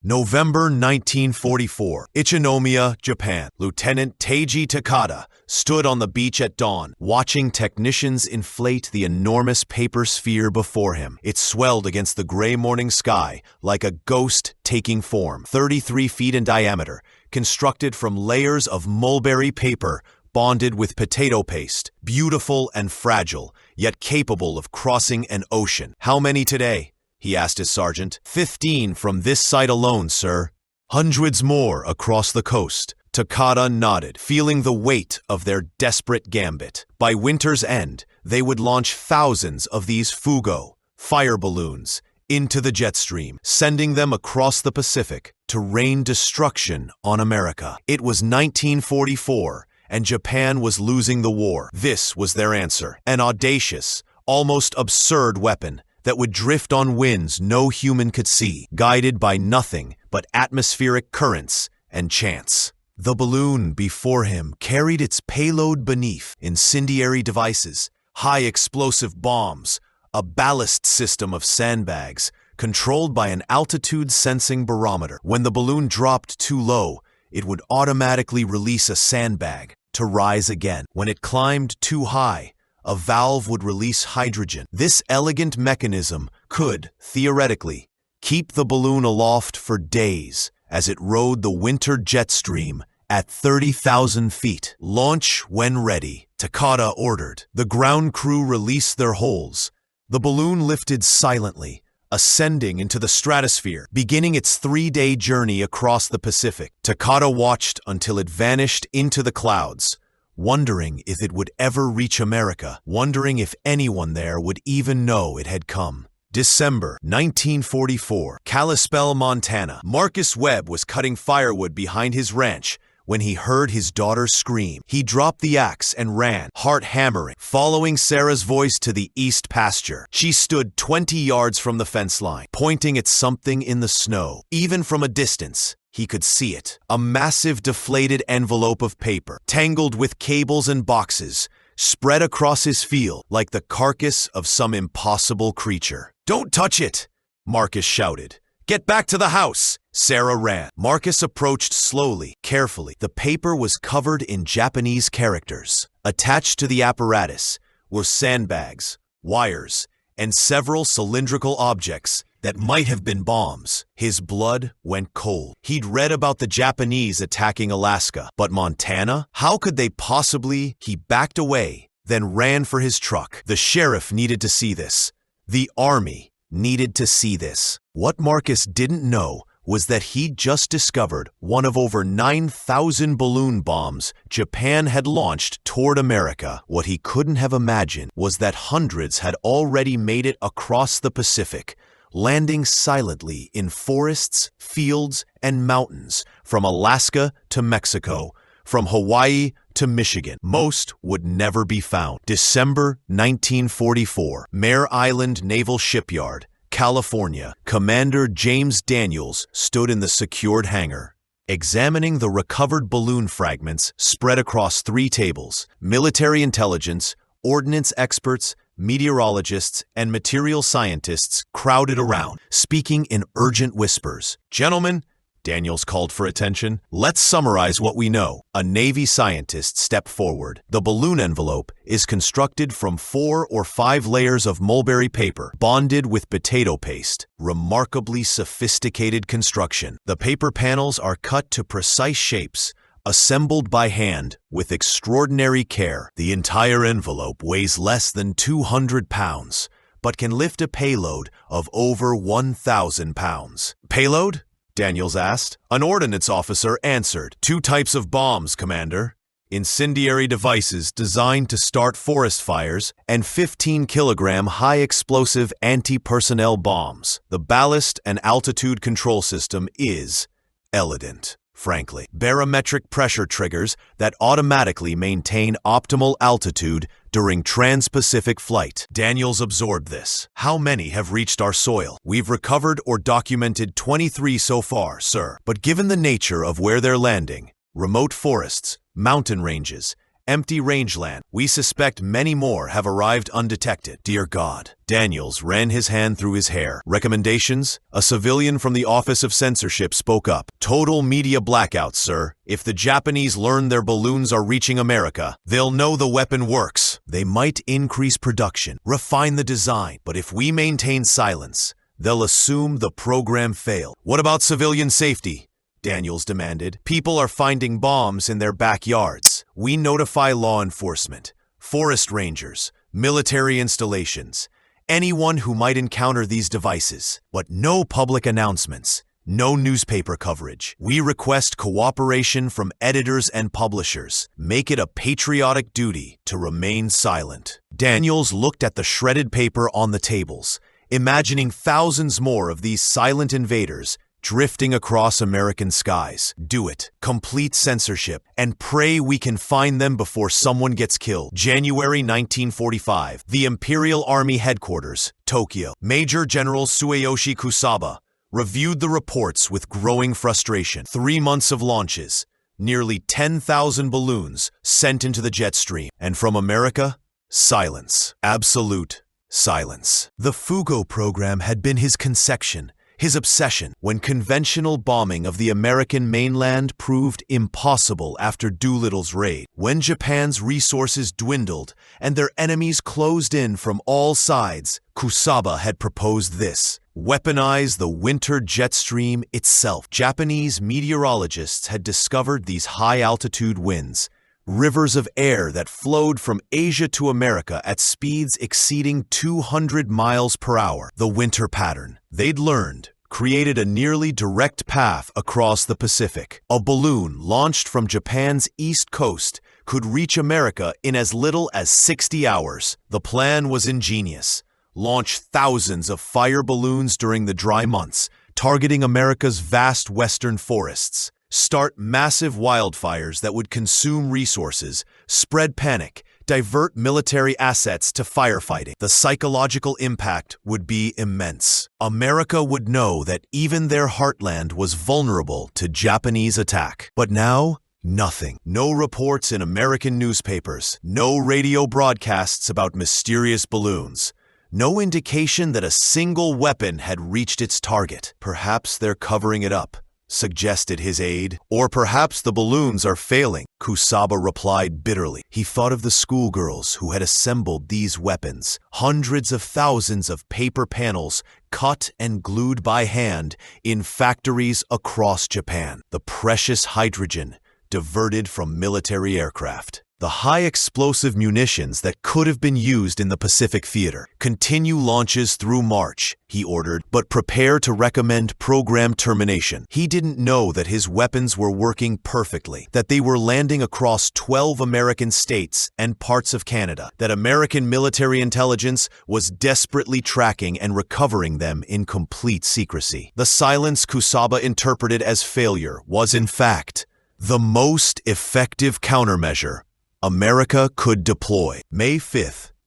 November 1944, Ichinomiya, Japan. Lieutenant Teiji Takada stood on the beach at dawn, watching technicians inflate the enormous paper sphere before him. It swelled against the gray morning sky like a ghost taking form, 33 feet in diameter, constructed from layers of mulberry paper bonded with potato paste, beautiful and fragile, yet capable of crossing an ocean. "How many today?" he asked his sergeant. 15 from this site alone, sir. Hundreds more across the coast. Takada nodded, feeling the weight of their desperate gambit. By winter's end, they would launch thousands of these Fugo, fire balloons, into the jet stream, sending them across the Pacific to rain destruction on America. It was 1944, and Japan was losing the war. This was their answer, an audacious, almost absurd weapon that would drift on winds no human could see, guided by nothing but atmospheric currents and chance. The balloon before him carried its payload beneath: incendiary devices, high explosive bombs, a ballast system of sandbags, controlled by an altitude-sensing barometer. When the balloon dropped too low, it would automatically release a sandbag to rise again. When it climbed too high, a valve would release hydrogen. This elegant mechanism could, theoretically, keep the balloon aloft for days as it rode the winter jet stream at 30,000 feet. "Launch when ready," Takada ordered. The ground crew released their holes. The balloon lifted silently, ascending into the stratosphere, beginning its 3-day journey across the Pacific. Takada watched until it vanished into the clouds, wondering if it would ever reach America, wondering if anyone there would even know it had come. December 1944, Kalispell, Montana. Marcus Webb was cutting firewood behind his ranch when he heard his daughter scream. He dropped the axe and ran, heart hammering, following Sarah's voice to the east pasture. She stood 20 yards from the fence line, pointing at something in the snow. Even from a distance, he could see it. A massive deflated envelope of paper, tangled with cables and boxes, spread across his field like the carcass of some impossible creature. "Don't touch it!" Marcus shouted. "Get back to the house!" Sarah ran. Marcus approached slowly, carefully. The paper was covered in Japanese characters. Attached to the apparatus were sandbags, wires, and several cylindrical objects that might have been bombs. His blood went cold. He'd read about the Japanese attacking Alaska, but Montana? How could they possibly? He backed away, then ran for his truck. The sheriff needed to see this. The army needed to see this. What Marcus didn't know was that he'd just discovered one of over 9,000 balloon bombs Japan had launched toward America. What he couldn't have imagined was that hundreds had already made it across the Pacific, landing silently in forests, fields, and mountains, from Alaska to Mexico, from Hawaii to Michigan. Most would never be found. December 1944, Mare Island Naval Shipyard, California. Commander James Daniels stood in the secured hangar, examining the recovered balloon fragments spread across 3 tables. Military intelligence, ordnance experts, meteorologists, and material scientists crowded around, speaking in urgent whispers. "Gentlemen," Daniels called for attention, "let's summarize what we know." A Navy scientist stepped forward. "The balloon envelope is constructed from 4 or 5 layers of mulberry paper, bonded with potato paste. Remarkably sophisticated construction. The paper panels are cut to precise shapes, assembled by hand with extraordinary care. The entire envelope weighs less than 200 pounds, but can lift a payload of over 1,000 pounds. "Payload?" Daniels asked. An ordnance officer answered. "2 types of bombs, Commander. Incendiary devices designed to start forest fires, and 15-kilogram high-explosive anti-personnel bombs. The ballast and altitude control system is elegant, frankly. Barometric pressure triggers that automatically maintain optimal altitude during trans-Pacific flight." Daniels absorbed this. "How many have reached our soil?" "We've recovered or documented 23 so far, sir. But given the nature of where they're landing, remote forests, mountain ranges, empty rangeland. We suspect many more have arrived undetected. Dear God. Daniels ran his hand through his hair. Recommendations? A civilian from the Office of Censorship spoke up. Total media blackout, sir. If the Japanese learn their balloons are reaching America, they'll know the weapon works. They might increase production, refine the design, but if we maintain silence, they'll assume the program failed. What about civilian safety? Daniels demanded. People are finding bombs in their backyards. We notify law enforcement, forest rangers, military installations, anyone who might encounter these devices, but no public announcements, no newspaper coverage. We request cooperation from editors and publishers. Make it a patriotic duty to remain silent. Daniels looked at the shredded paper on the tables, imagining thousands more of these silent invaders drifting across American skies. Do it. Complete censorship. And pray we can find them before someone gets killed. January 1945. The Imperial Army Headquarters, Tokyo. Major General Tsuyoshi Kusaba reviewed the reports with growing frustration. 3 months of launches. Nearly 10,000 balloons sent into the jet stream. And from America, silence. Absolute silence. The Fugo program had been his conception, his obsession, when conventional bombing of the American mainland proved impossible after Doolittle's raid. When Japan's resources dwindled and their enemies closed in from all sides, Kusaba had proposed this: weaponize the winter jet stream itself. Japanese meteorologists had discovered these high-altitude winds, rivers of air that flowed from Asia to America at speeds exceeding 200 miles per hour. The winter pattern they'd learned created a nearly direct path across the Pacific. A balloon launched from Japan's east coast could reach America in as little as 60 hours. The plan was ingenious. Launch thousands of fire balloons during the dry months, targeting America's vast western forests. Start massive wildfires that would consume resources, spread panic, divert military assets to firefighting. The psychological impact would be immense. America would know that even their heartland was vulnerable to Japanese attack. But now, nothing. No reports in American newspapers, no radio broadcasts about mysterious balloons. No indication that a single weapon had reached its target. Perhaps they're covering it up, suggested his aide. Or perhaps the balloons are failing, Kusaba replied bitterly. He thought of the schoolgirls who had assembled these weapons, hundreds of thousands of paper panels cut and glued by hand in factories across Japan. The precious hydrogen diverted from military aircraft. The high explosive munitions that could have been used in the Pacific Theater. Continue launches through March, he ordered, but prepare to recommend program termination. He didn't know that his weapons were working perfectly, that they were landing across 12 American states and parts of Canada, that American military intelligence was desperately tracking and recovering them in complete secrecy. The silence Kusaba interpreted as failure was, in fact, the most effective countermeasure America could deploy. May 5,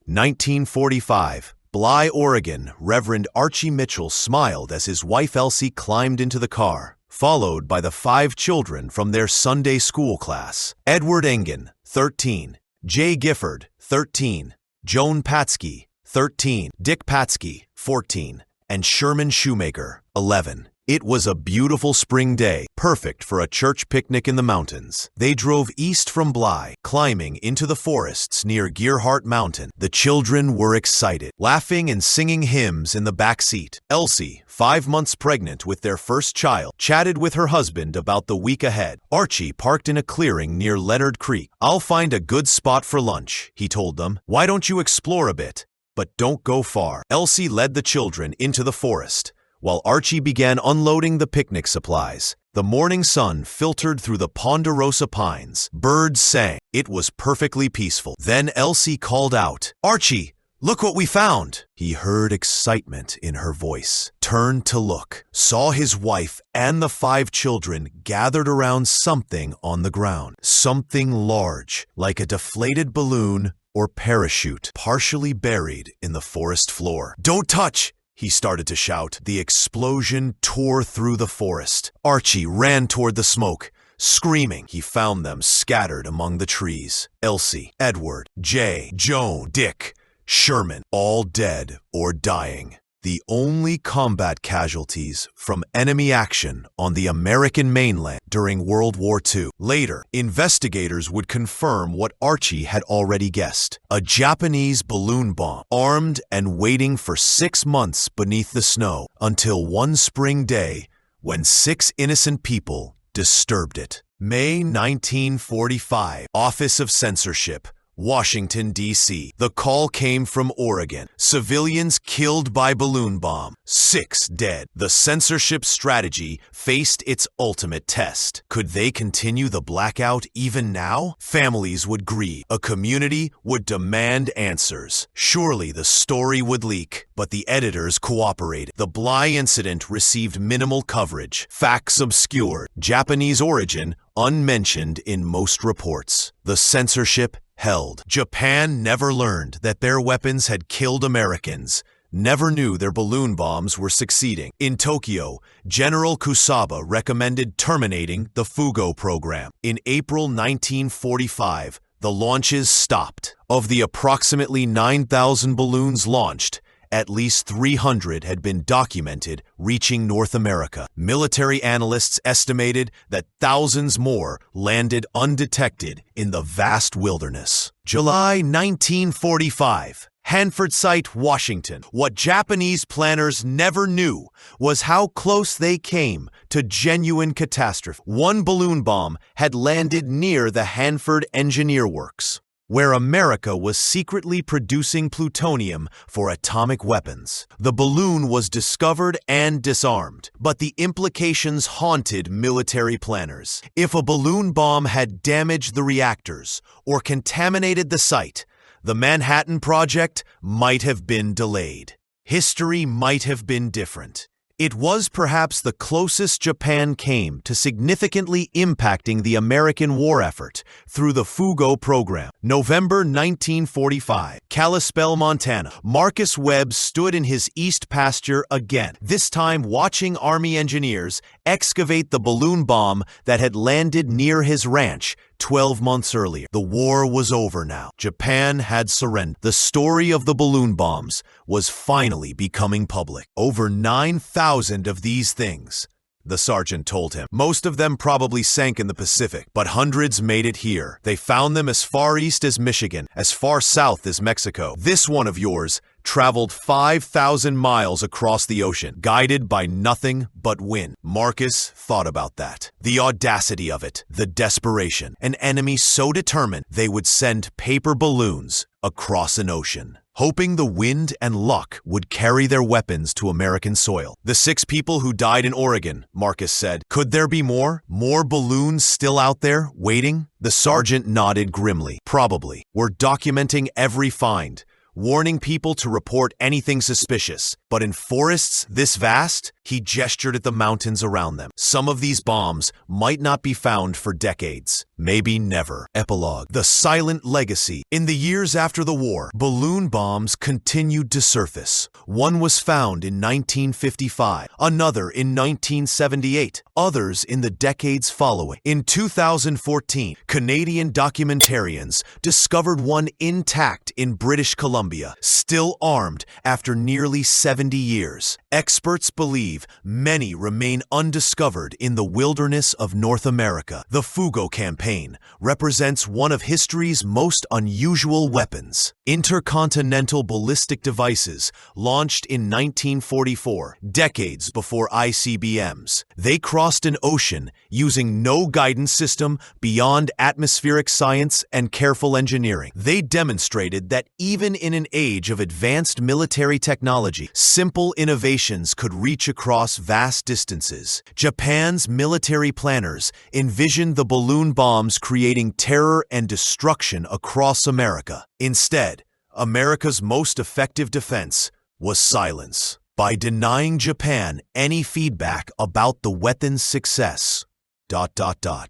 1945, Bly, Oregon. Reverend Archie Mitchell smiled as his wife Elsie climbed into the car, followed by the 5 children from their Sunday school class. Edward Engen, 13, Jay Gifford, 13, Joan Patsky, 13, Dick Patsky, 14, and Sherman Shoemaker, 11. It was a beautiful spring day, perfect for a church picnic in the mountains. They drove east from Bly, climbing into the forests near Gearhart Mountain. The children were excited, laughing and singing hymns in the back seat. Elsie, 5 months pregnant with their first child, chatted with her husband about the week ahead. Archie parked in a clearing near Leonard Creek. "I'll find a good spot for lunch," he told them. "Why don't you explore a bit? But don't go far." Elsie led the children into the forest, while Archie began unloading the picnic supplies. The morning sun filtered through the ponderosa pines. Birds sang. It was perfectly peaceful. Then Elsie called out, "Archie, look what we found!" He heard excitement in her voice, turned to look, saw his wife and the 5 children gathered around something on the ground. Something large, like a deflated balloon or parachute, partially buried in the forest floor. "Don't touch!" He started to shout. The explosion tore through the forest. Archie ran toward the smoke, Screaming, he found them scattered among the trees. Elsie, Edward, Jay, Joan, Dick, Sherman, all dead or dying. The only combat casualties from enemy action on the American mainland during World War II. Later, investigators would confirm what Archie had already guessed. A Japanese balloon bomb, armed and waiting for 6 months beneath the snow, until one spring day when 6 innocent people disturbed it. May 1945, Office of Censorship, Washington, D.C. The call came from Oregon. Civilians killed by balloon bomb. 6 dead. The censorship strategy faced its ultimate test. Could they continue the blackout even now? Families would grieve. A community would demand answers. Surely the story would leak, but the editors cooperated. The Bly incident received minimal coverage. Facts obscured. Japanese origin unmentioned in most reports. The censorship held. Japan never learned that their weapons had killed Americans, never knew their balloon bombs were succeeding. In Tokyo, General Kusaba recommended terminating the Fugo program. In April 1945, the launches stopped. Of the approximately 9,000 balloons launched, at least 300 had been documented reaching North America. Military analysts estimated that thousands more landed undetected in the vast wilderness. July 1945. Hanford Site, Washington. What Japanese planners never knew was how close they came to genuine catastrophe. One balloon bomb had landed near the Hanford Engineer Works, where America was secretly producing plutonium for atomic weapons. The balloon was discovered and disarmed, but the implications haunted military planners. If a balloon bomb had damaged the reactors or contaminated the site, the Manhattan Project might have been delayed. History might have been different. It was perhaps the closest Japan came to significantly impacting the American war effort through the Fugo program. November 1945, Kalispell, Montana. Marcus Webb stood in his east pasture again, this time watching Army engineers excavate the balloon bomb that had landed near his ranch 12 months earlier. The war was over now. Japan had surrendered. The story of the balloon bombs was finally becoming public. Over 9,000 of these things, the sergeant told him. Most of them probably sank in the Pacific, but hundreds made it here. They found them as far east as Michigan, as far south as Mexico. This one of yours traveled 5,000 miles across the ocean, guided by nothing but wind. Marcus thought about that. The audacity of it, the desperation. An enemy so determined they would send paper balloons across an ocean, hoping the wind and luck would carry their weapons to American soil. The 6 people who died in Oregon, Marcus said. Could there be more? More balloons still out there, waiting? The sergeant nodded grimly. Probably. We're documenting every find, warning people to report anything suspicious. But in forests this vast, he gestured at the mountains around them. Some of these bombs might not be found for decades, maybe never. Epilogue. The silent legacy. In the years after the war, balloon bombs continued to surface. One was found in 1955, another in 1978, others in the decades following. In 2014, Canadian documentarians discovered one intact in British Columbia, still armed after nearly 70 years. Experts believe many remain undiscovered in the wilderness of North America. The Fugo campaign represents one of history's most unusual weapons. Intercontinental ballistic devices launched in 1944, decades before ICBMs. They crossed an ocean using no guidance system beyond atmospheric science and careful engineering. They demonstrated that even in an age of advanced military technology, simple innovations could reach across vast distances. Japan's military planners envisioned the balloon bombs creating terror and destruction across America. Instead, America's most effective defense was silence. By denying Japan any feedback about the weapon's success,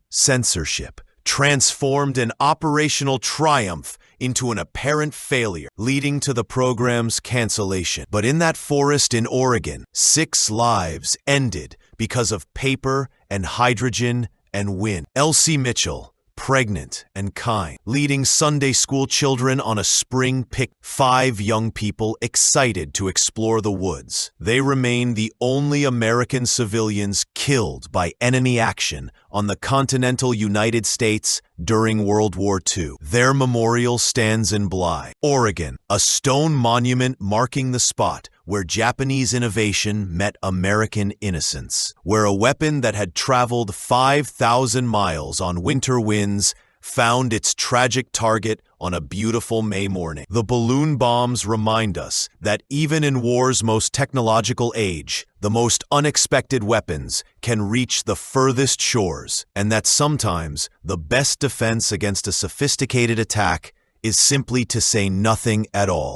censorship transformed an operational triumph into an apparent failure, leading to the program's cancellation. But in that forest in Oregon, 6 lives ended because of paper and hydrogen and win. Elsie Mitchell, pregnant and kind, leading Sunday school children on a spring picnic. 5 young people excited to explore the woods. They remain the only American civilians killed by enemy action on the continental United States during World War II. Their memorial stands in Bly, Oregon, a stone monument marking the spot where Japanese innovation met American innocence, where a weapon that had traveled 5,000 miles on winter winds found its tragic target on a beautiful May morning. The balloon bombs remind us that even in war's most technological age, the most unexpected weapons can reach the furthest shores, and that sometimes the best defense against a sophisticated attack is simply to say nothing at all.